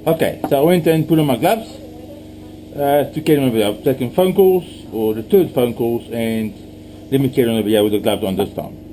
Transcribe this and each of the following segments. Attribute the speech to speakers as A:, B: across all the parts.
A: Okay, so I went and put on my gloves to carry on over here. I've taken phone calls, or returned phone calls, and let me carry on over here with the gloves on this time.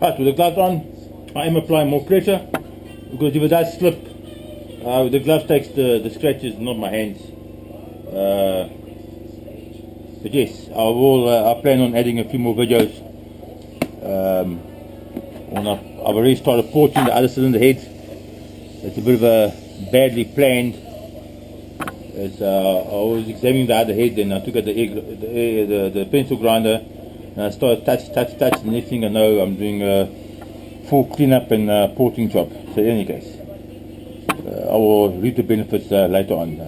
A: Right, with the gloves on, I am applying more pressure, because if it does slip, the glove takes the scratches, not my hands. But yes, I plan on adding a few more videos. I've already started porting the other cylinder heads. It's a bit of a badly planned. I was examining the other head, and I took out the pencil grinder, and I started touch, and next thing I know, I'm doing a full cleanup and porting job. So in any case, I will reap the benefits later on.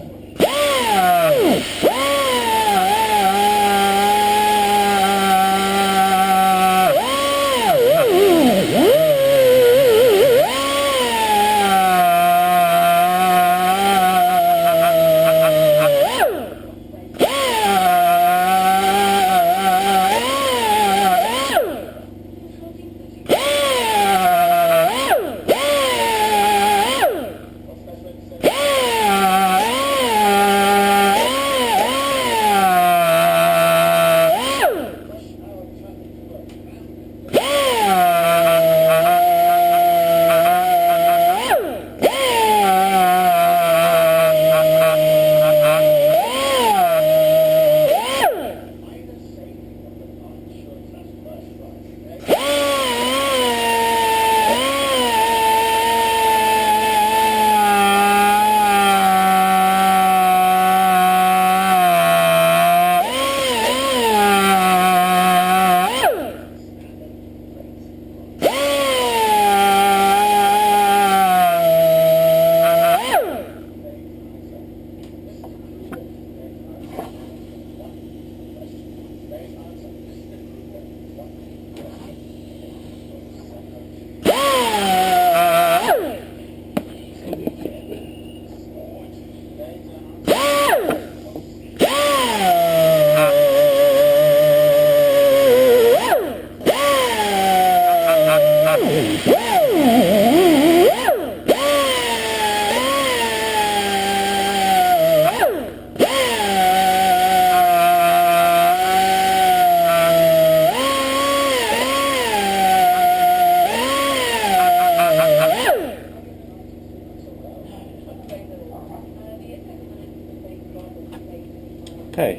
A: Okay,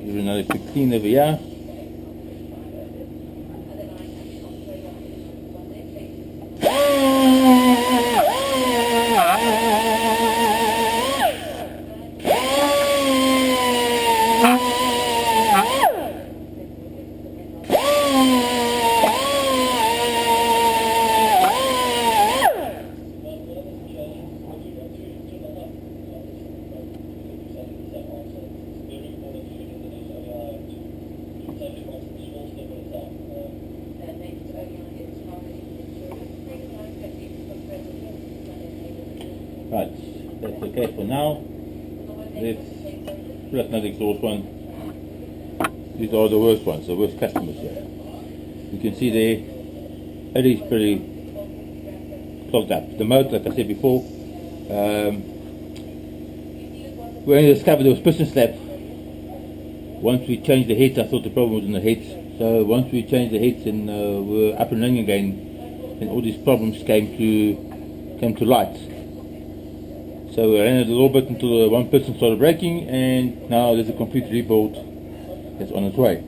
A: give it another quick clean over here. Right, that's okay for now. That's another exhaust one. These are the worst ones, the worst customers here. You can see there, it is pretty clogged up. The motor, like I said before, we only discovered there was piston slap. Once we changed the heads, I thought the problem was in the heads. So once we changed the heads and we were up and running again, and all these problems came to light. So we ran it a little bit until the one piston started breaking, and now there's a complete rebuild that's on its way.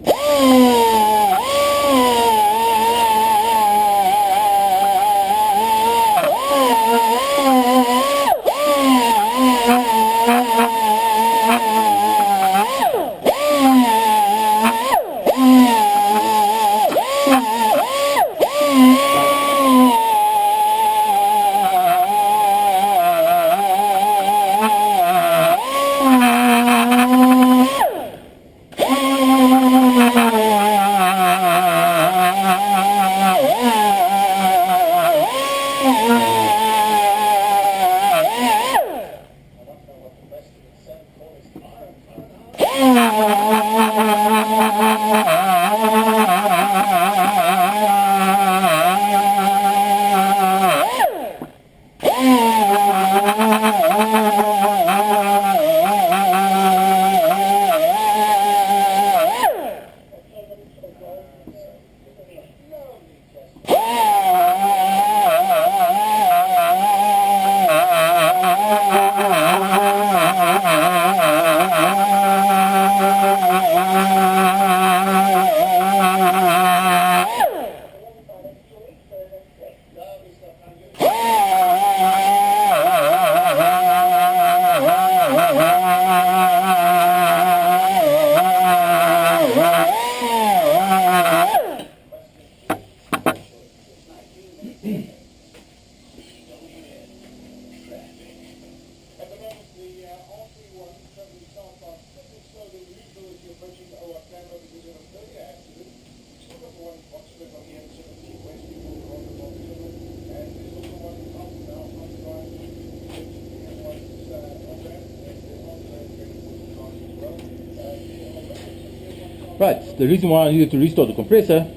A: Right, the reason why I needed to restart the compressor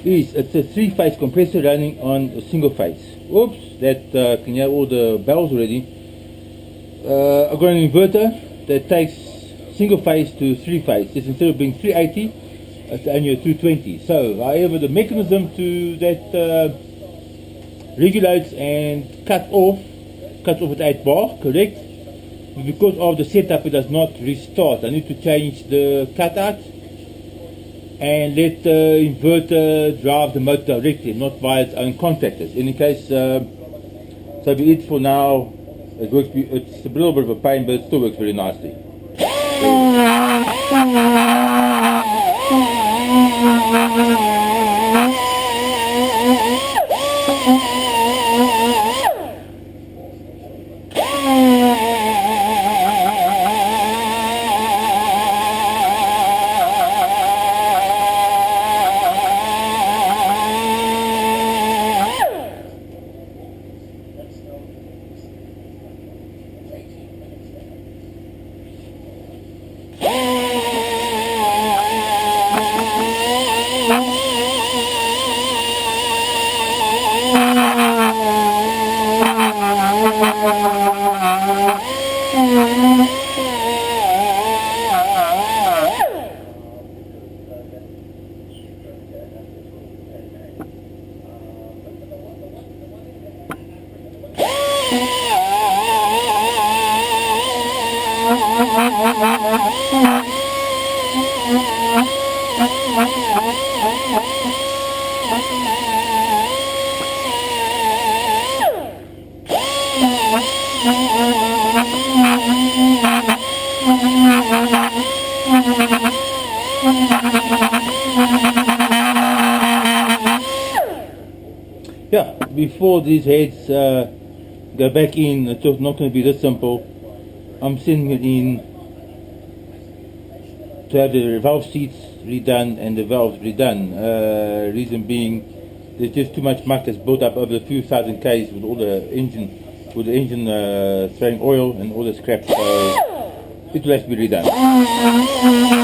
A: is it's a 3-phase compressor running on a single phase. Oops, that can hear all the bells already. I've got an inverter that takes single phase to 3-phase. It's instead of being 380, it's only a 220. So, however, the mechanism to that regulates and cuts off at 8 bar, correct? Because of the setup, it does not restart. I need to change the cutout and let the inverter drive the motor directly, not via its own contactors. In any case, so be it for now. It works. It's a little bit of a pain, but it still works very nicely. Yeah, before these heads go back in, it's just not going to be this simple. I'm sending it in to have the valve seats redone and the valves redone. Reason being, there's just too much muck that's built up over a few thousand Ks with all the engine with the engine throwing oil and all this crap, so it will have to be redone.